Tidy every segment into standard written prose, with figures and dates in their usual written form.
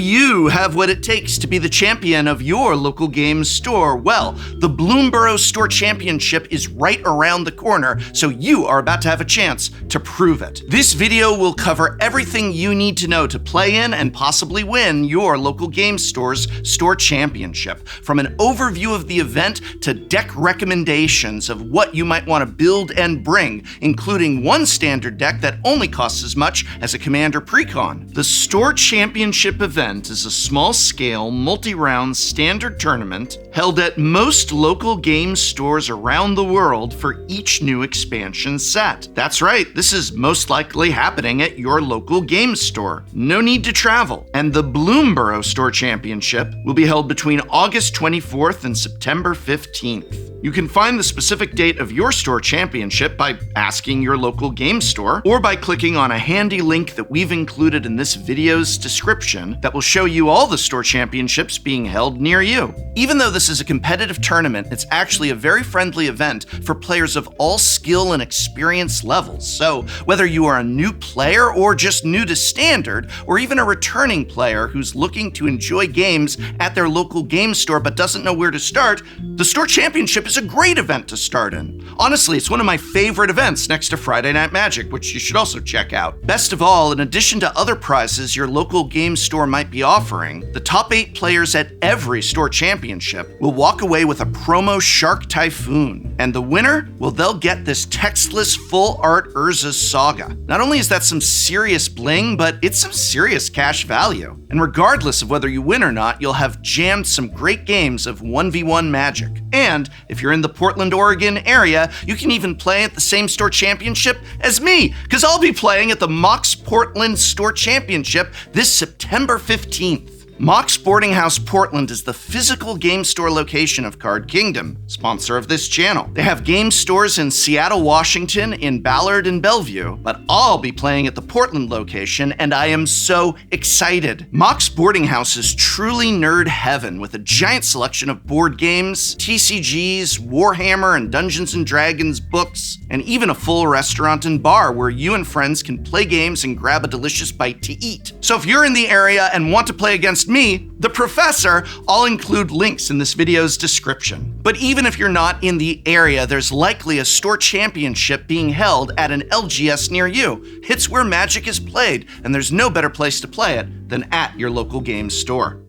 you have what it takes to be the champion of your local games store? Well, the Bloomburrow Store Championship is right around the corner, so you are about to have a chance to prove it. This video will cover everything you need to know to play in and possibly win your local game store's store championship. From an overview of the event to deck recommendations of what you might want to build and bring, including one standard deck that only costs as much as a Commander Precon. The Store Championship event is a small-scale, multi-round standard tournament held at most local game stores around the world for each new expansion set. That's right, this is most likely happening at your local game store. No need to travel. And the Bloomburrow Store Championship will be held between August 24th and September 15th. You can find the specific date of your store championship by asking your local game store or by clicking on a handy link that we've included in this video's description that will show you all the store championships being held near you. Even though this is a competitive tournament, it's actually a very friendly event for players of all skill and experience levels. So whether you are a new player or just new to standard, or even a returning player who's looking to enjoy games at their local game store but doesn't know where to start, the store championship is a great event to start in. Honestly, it's one of my favorite events next to Friday Night Magic, which you should also check out. Best of all, in addition to other prizes your local game store might be offering, the top 8 players at every store championship will walk away with a promo Shark Typhoon. And the winner, well, they'll get this textless full art Urza's Saga. Not only is that some serious bling, but it's some serious cash value. And regardless of whether you win or not, you'll have jammed some great games of 1v1 Magic. And if you're in the Portland, Oregon area, you can even play at the same store championship as me, because I'll be playing at the Mox Portland Store Championship this September 15th. Mox Boarding House Portland is the physical game store location of Card Kingdom, sponsor of this channel. They have game stores in Seattle, Washington, in Ballard and Bellevue, but I'll be playing at the Portland location, and I am so excited. Mox Boarding House is truly nerd heaven with a giant selection of board games, TCGs, Warhammer and Dungeons & Dragons books, and even a full restaurant and bar where you and friends can play games and grab a delicious bite to eat. So if you're in the area and want to play against me, the professor, I'll include links in this video's description. But even if you're not in the area, there's likely a store championship being held at an LGS near you. It's where Magic is played, and there's no better place to play it than at your local game store.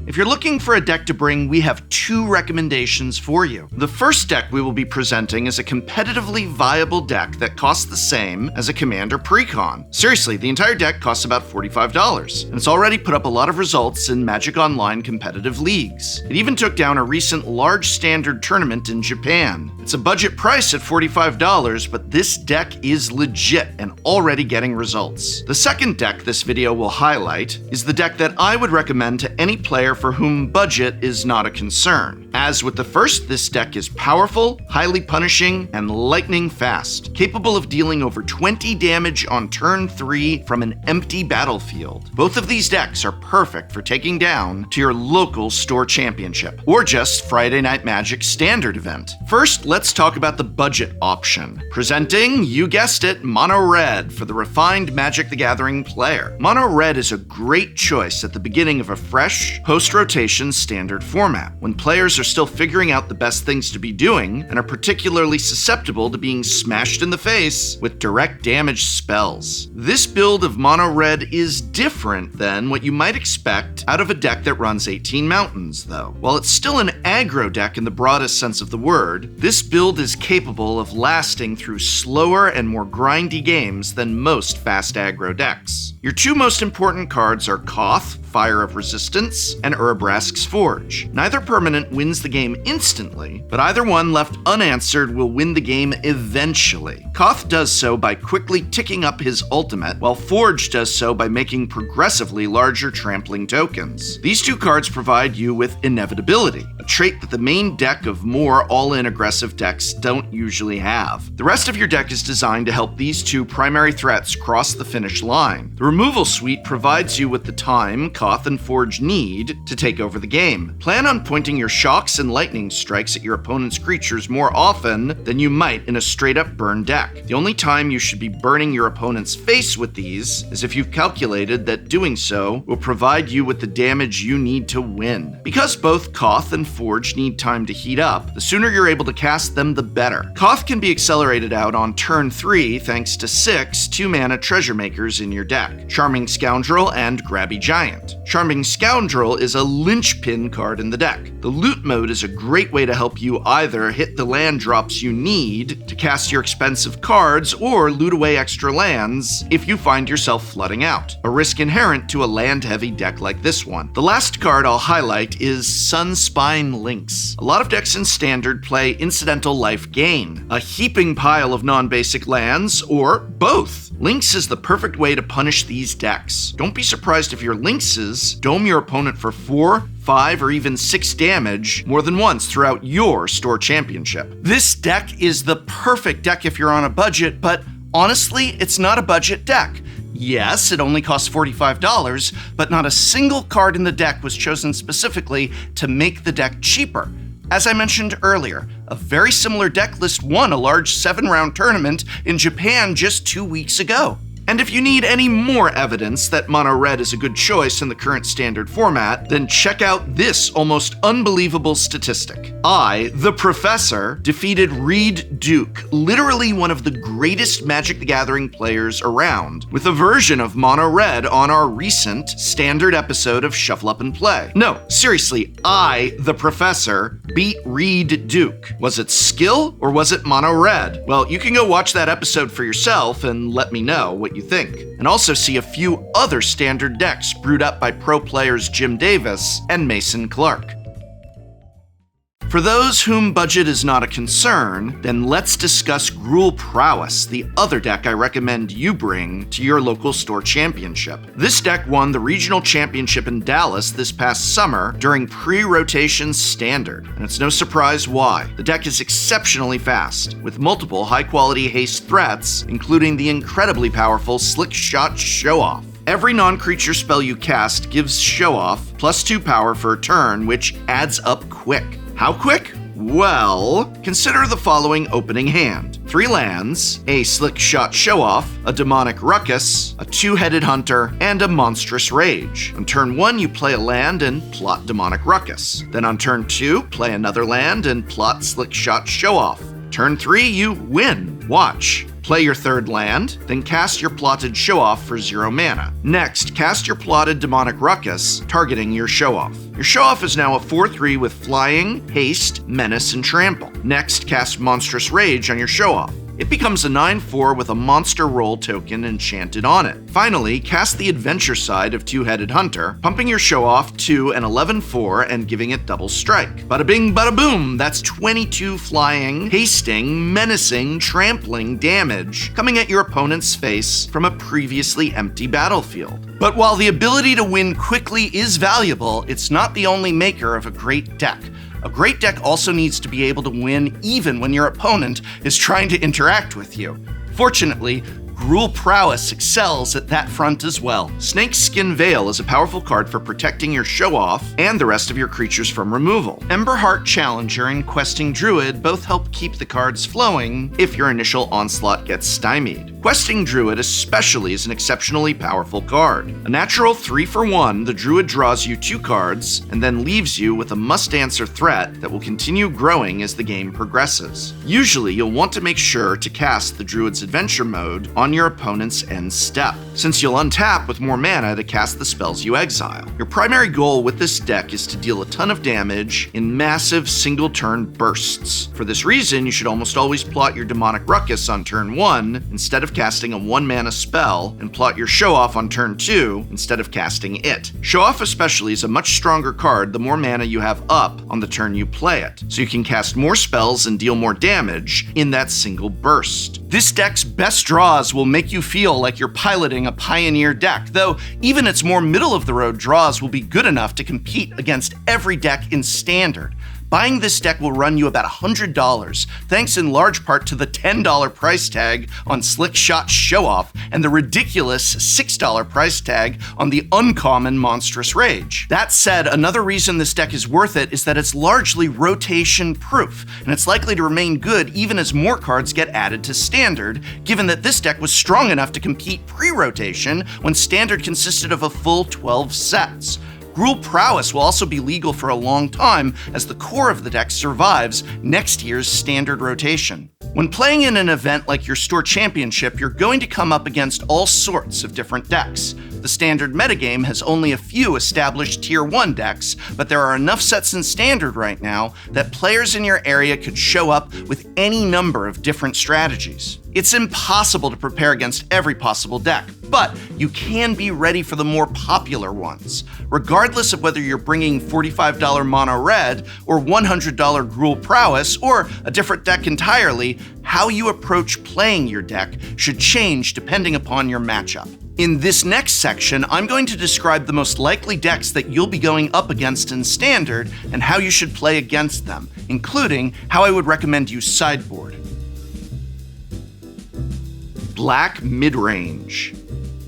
If you're looking for a deck to bring, we have 2 recommendations for you. The first deck we will be presenting is a competitively viable deck that costs the same as a Commander Precon. Seriously, the entire deck costs about $45, and it's already put up a lot of results in Magic Online competitive leagues. It even took down a recent large standard tournament in Japan. It's a budget price at $45, but this deck is legit and already getting results. The second deck this video will highlight is the deck that I would recommend to any player for whom budget is not a concern. As with the first, this deck is powerful, highly punishing, and lightning fast, capable of dealing over 20 damage on turn 3 from an empty battlefield. Both of these decks are perfect for taking down to your local store championship, or just Friday Night Magic standard event. First, let's talk about the budget option. Presenting, you guessed it, Mono Red for the refined Magic the Gathering player. Mono Red is a great choice at the beginning of a fresh, post-rotation standard format, when players are still figuring out the best things to be doing and are particularly susceptible to being smashed in the face with direct damage spells. This build of Mono Red is different than what you might expect out of a deck that runs 18 mountains, though. While it's still an aggro deck in the broadest sense of the word, this build is capable of lasting through slower and more grindy games than most fast aggro decks. Your 2 most important cards are Koth, Fire of Resistance, and Urabrask's Forge. Neither permanent wins the game instantly, but either one left unanswered will win the game eventually. Koth does so by quickly ticking up his ultimate, while Forge does so by making progressively larger trampling tokens. These 2 cards provide you with inevitability, a trait that the main deck of more all-in aggressive decks don't usually have. The rest of your deck is designed to help these 2 primary threats cross the finish line. The removal suite provides you with the time Koth and Forge need to take over the game. Plan on pointing your shocks and lightning strikes at your opponent's creatures more often than you might in a straight-up burn deck. The only time you should be burning your opponent's face with these is if you've calculated that that doing so will provide you with the damage you need to win. Because both Koth and Forge need time to heat up, the sooner you're able to cast them, the better. Koth can be accelerated out on turn 3 thanks to 6 2-mana treasure makers in your deck, Charming Scoundrel and Grabby Giant. Charming Scoundrel is a linchpin card in the deck. The loot mode is a great way to help you either hit the land drops you need to cast your expensive cards or loot away extra lands if you find yourself flooding out, a risk inherent to a land-heavy deck like this one. The last card I'll highlight is Sunspine Lynx. A lot of decks in Standard play Incidental Life Gain, a heaping pile of non-basic lands, or both. Lynx is the perfect way to punish these decks. Don't be surprised if your Lynxes dome your opponent for 4, 5, or even 6 damage more than once throughout your store championship. This deck is the perfect deck if you're on a budget, but honestly, it's not a budget deck. Yes, it only costs $45, but not a single card in the deck was chosen specifically to make the deck cheaper. As I mentioned earlier, a very similar deck list won a large 7-round tournament in Japan just 2 weeks ago. And if you need any more evidence that mono red is a good choice in the current Standard format, then check out this almost unbelievable statistic. I, the Professor, defeated Reed Duke, literally one of the greatest Magic the Gathering players around, with a version of mono red on our recent Standard episode of Shuffle Up and Play. No, seriously, I, the Professor, beat Reed Duke. Was it skill or was it mono red? Well, you can go watch that episode for yourself and let me know what you think, and also see a few other Standard decks brewed up by pro players Jim Davis and Mason Clark. For those whom budget is not a concern, then let's discuss Gruul Prowess, the other deck I recommend you bring to your local store championship. This deck won the regional championship in Dallas this past summer during pre-rotation Standard, and it's no surprise why. The deck is exceptionally fast, with multiple high-quality haste threats, including the incredibly powerful Slick Shot Show-Off. Every non-creature spell you cast gives Show-Off +2 power for a turn, which adds up quick. How quick? Well, consider the following opening hand. 3 lands, a Slick Shot Show-Off, a Demonic Ruckus, a 2-Headed Hunter, and a Monstrous Rage. On turn 1, you play a land and plot Demonic Ruckus. Then on turn 2, play another land and plot Slick Shot Show-Off. Turn 3, you win. Watch. Play your 3rd land, then cast your plotted Show-Off for 0 mana. Next, cast your plotted Demonic Ruckus, targeting your Show-Off. Your Show-Off is now a 4/3 with Flying, Haste, Menace, and Trample. Next, cast Monstrous Rage on your Show-Off. It becomes a 9/4 with a Monster Roll token enchanted on it. Finally, cast the Adventure side of 2-Headed Hunter, pumping your Show-Off to an 11/4 and giving it double strike. Bada bing, bada boom, that's 22 flying, hasting, menacing, trampling damage coming at your opponent's face from a previously empty battlefield. But while the ability to win quickly is valuable, it's not the only maker of a great deck. A great deck also needs to be able to win even when your opponent is trying to interact with you. Fortunately, Gruul Prowess excels at that front as well. Snakeskin Veil is a powerful card for protecting your Show-Off and the rest of your creatures from removal. Emberheart Challenger and Questing Druid both help keep the cards flowing if your initial onslaught gets stymied. Questing Druid especially is an exceptionally powerful card. A natural 3-for-1, the Druid draws you 2 cards and then leaves you with a must-answer threat that will continue growing as the game progresses. Usually, you'll want to make sure to cast the Druid's Adventure mode on your opponent's end step, since you'll untap with more mana to cast the spells you exile. Your primary goal with this deck is to deal a ton of damage in massive single-turn bursts. For this reason, you should almost always plot your Demonic Ruckus on turn 1 instead of casting a 1-mana spell, and plot your Show-Off on turn 2 instead of casting it. Show-Off especially is a much stronger card the more mana you have up on the turn you play it, so you can cast more spells and deal more damage in that single burst. This deck's best draws will make you feel like you're piloting a Pioneer deck, though even its more middle-of-the-road draws will be good enough to compete against every deck in Standard. Buying this deck will run you about $100, thanks in large part to the $10 price tag on Slick Shot Show-Off and the ridiculous $6 price tag on the uncommon Monstrous Rage. That said, another reason this deck is worth it is that it's largely rotation-proof, and it's likely to remain good even as more cards get added to Standard, given that this deck was strong enough to compete pre-rotation when Standard consisted of a full 12 sets. Gruul Prowess will also be legal for a long time as the core of the deck survives next year's Standard rotation. When playing in an event like your store championship, you're going to come up against all sorts of different decks. The Standard metagame has only a few established Tier 1 decks, but there are enough sets in Standard right now that players in your area could show up with any number of different strategies. It's impossible to prepare against every possible deck, but you can be ready for the more popular ones. Regardless of whether you're bringing $45 Mono Red or $100 Gruul Prowess or a different deck entirely, how you approach playing your deck should change depending upon your matchup. In this next section, I'm going to describe the most likely decks that you'll be going up against in Standard and how you should play against them, including how I would recommend you sideboard. Black midrange.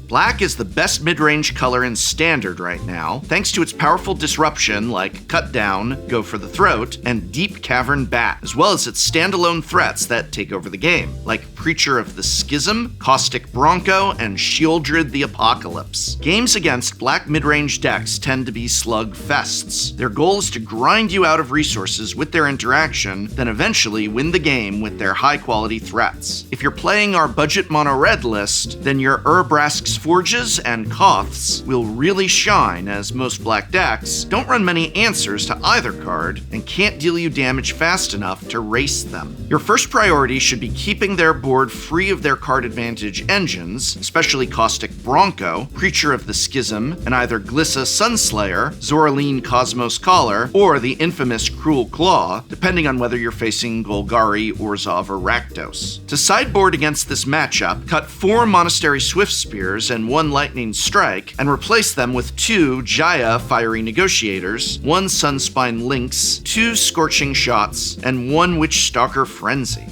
Black is the best mid-range color in Standard right now, thanks to its powerful disruption like Cut Down, Go for the Throat, and Deep Cavern Bat, as well as its standalone threats that take over the game, like Preacher of the Schism, Caustic Bronco, and Shieldred the Apocalypse. Games against black mid-range decks tend to be slug fests. Their goal is to grind you out of resources with their interaction, then eventually win the game with their high-quality threats. If you're playing our budget mono-red list, then your Urabrask's Forges and Koths will really shine, as most black decks don't run many answers to either card and can't deal you damage fast enough to race them. Your first priority should be keeping their board free of their card advantage engines, especially Caustic Bronco, Preacher of the Schism, and either Glissa Sunslayer, Zoraline Cosmos Collar, or the infamous Cruel Claw, depending on whether you're facing Golgari, Orzhov, or Rakdos. To sideboard against this matchup, cut 4 Monastery Swift Spears and 1 Lightning Strike, and replace them with 2 Jaya Fiery Negotiators, 1 Sunspine Lynx, 2 Scorching Shots, and 1 Witchstalker Frenzy.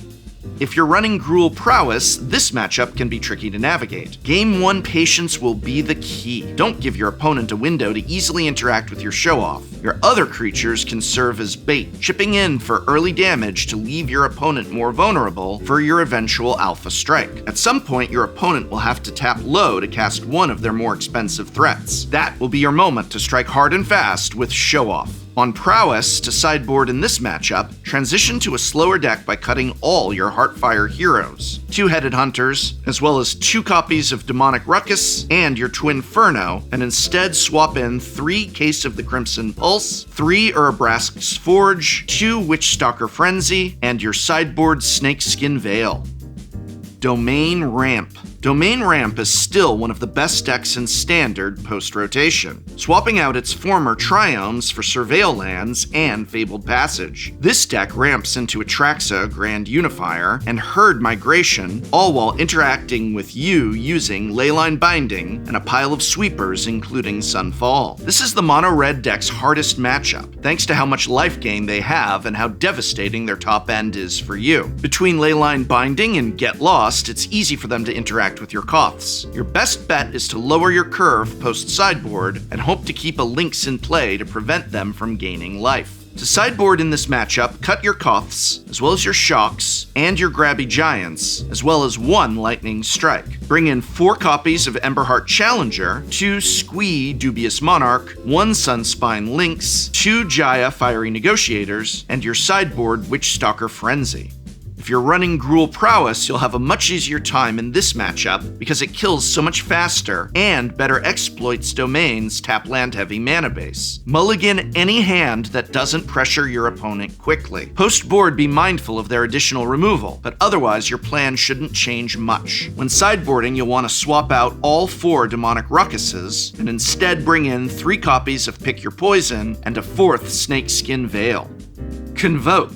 If you're running Gruul Prowess, this matchup can be tricky to navigate. Game 1 patience will be the key. Don't give your opponent a window to easily interact with your show-off. Your other creatures can serve as bait, chipping in for early damage to leave your opponent more vulnerable for your eventual alpha strike. At some point, your opponent will have to tap low to cast one of their more expensive threats. That will be your moment to strike hard and fast with show-off. On Prowess, to sideboard in this matchup, transition to a slower deck by cutting all your Heartfire heroes, 2-headed hunters, as well as 2 copies of Demonic Ruckus and your Twinferno, and instead swap in 3 Case of the Crimson Pulse, 3 Urabrask's Forge, 2 Witchstalker Frenzy, and your sideboard Snakeskin Veil. Domain Ramp. Domain Ramp is still one of the best decks in Standard post-rotation, swapping out its former Triomes for Surveil lands and Fabled Passage. This deck ramps into Atraxa, Grand Unifier, and Herd Migration, all while interacting with you using Leyline Binding and a pile of sweepers including Sunfall. This is the mono-red deck's hardest matchup, thanks to how much life gain they have and how devastating their top end is for you. Between Leyline Binding and Get Lost, it's easy for them to interact with your Koths. Your best bet is to lower your curve post-sideboard and hope to keep a Lynx in play to prevent them from gaining life. To sideboard in this matchup, cut your Koths, as well as your Shocks, and your Grabby Giants, as well as 1 Lightning Strike. Bring in 4 copies of Emberheart Challenger, 2 Squee Dubious Monarch, 1 Sunspine Lynx, 2 Jaya Fiery Negotiators, and your sideboard Witchstalker Frenzy. If you're running Gruul Prowess, you'll have a much easier time in this matchup because it kills so much faster and better exploits Domain's tap land heavy mana base. Mulligan any hand that doesn't pressure your opponent quickly. Post-board, be mindful of their additional removal, but otherwise your plan shouldn't change much. When sideboarding, you'll want to swap out all 4 Demonic Ruckuses and instead bring in 3 copies of Pick Your Poison and a 4th Snakeskin Veil. Convoke.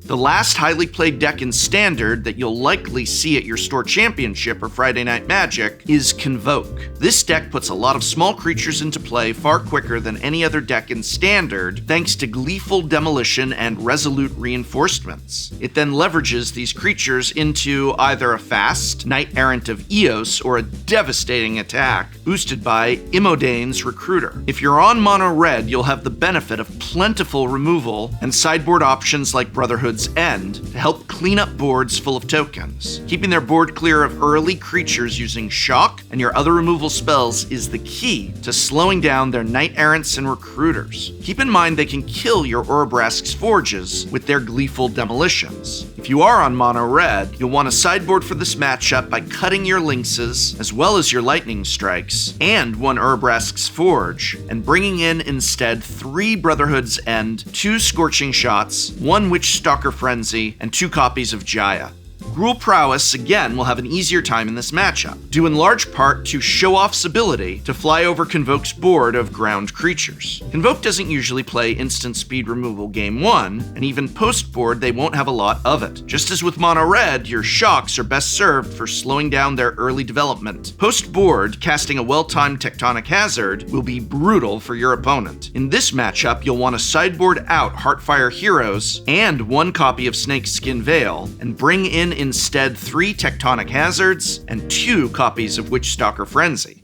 The last highly played deck in Standard that you'll likely see at your store championship or Friday Night Magic is Convoke. This deck puts a lot of small creatures into play far quicker than any other deck in Standard, thanks to Gleeful Demolition and Resolute Reinforcements. It then leverages these creatures into either a fast Knight Errant of Eos or a devastating attack, boosted by Imodane's Recruiter. If you're on mono red, you'll have the benefit of plentiful removal and sideboard options like Brotherhood's End to help clean up boards full of tokens. Keeping their board clear of early creatures using Shock and your other removal spells is the key to slowing down their Knight Errants and Recruiters. Keep in mind they can kill your Orobrask's Forges with their Gleeful Demolitions. If you are on mono red, you'll want to sideboard for this matchup by cutting your Lynxes, as well as your Lightning Strikes, and one Orobrask's Forge, and bringing in instead 3 Brotherhood's End, 2 Scorching Shots, 1 Witch Stalker Frenzy, and 2 copies of Jaya. Gruul Prowess, again, will have an easier time in this matchup, due in large part to Show-Off's ability to fly over Convoke's board of ground creatures. Convoke doesn't usually play instant speed removal game 1, and even post-board they won't have a lot of it. Just as with mono red, your Shocks are best served for slowing down their early development. Post-board, casting a well-timed Tectonic Hazard will be brutal for your opponent. In this matchup, you'll want to sideboard out Heartfire Heroes and 1 copy of Snakeskin Veil, and bring in instead 3 Tectonic Hazards and 2 copies of Witchstalker Frenzy.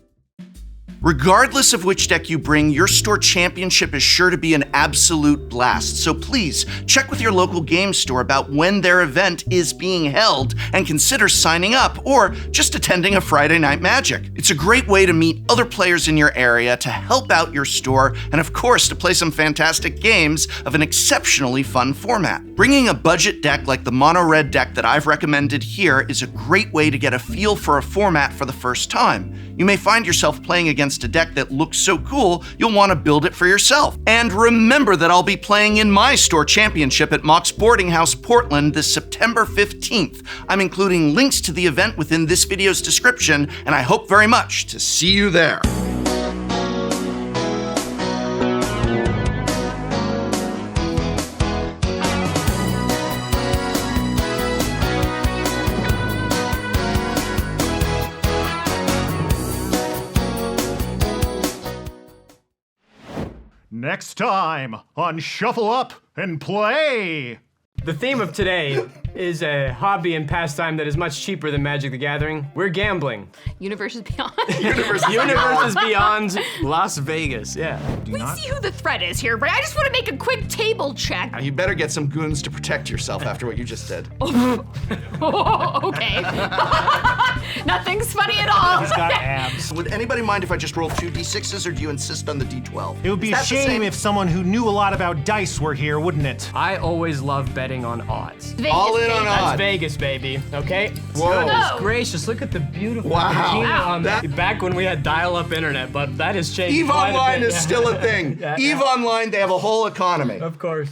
Regardless of which deck you bring, your store championship is sure to be an absolute blast, so please check with your local game store about when their event is being held and consider signing up or just attending a Friday Night Magic. It's a great way to meet other players in your area, to help out your store, and of course to play some fantastic games of an exceptionally fun format. Bringing a budget deck like the mono red deck that I've recommended here is a great way to get a feel for a format for the first time. You may find yourself playing against a deck that looks so cool, you'll want to build it for yourself. And remember that I'll be playing in my store championship at Mock's Boarding House, Portland this September 15th. I'm including links to the event within this video's description, and I hope very much to see you there. Next time on Shuffle Up and Play! The theme of today is a hobby and pastime that is much cheaper than Magic the Gathering. We're gambling. Universe is beyond. Universe is beyond Las Vegas, yeah. We see who the threat is here, right? I just want to make a quick table check. You better get some goons to protect yourself after what you just did. Okay. Nothing's funny at all. He's got abs. Would anybody mind if I just rolled 2 d6s, or do you insist on the d12? It would be a shame if someone who knew a lot about dice were here, wouldn't it? I always love betting on odds. Vegas, All in on That's odds. Vegas, baby, okay? Whoa. Goodness gracious, look at the beautiful Wow. patina on That- that. Back when we had dial-up internet, but that has changed EVE quite a Online bit. is still a thing. Yeah. EVE Online, they have a whole economy. Of course.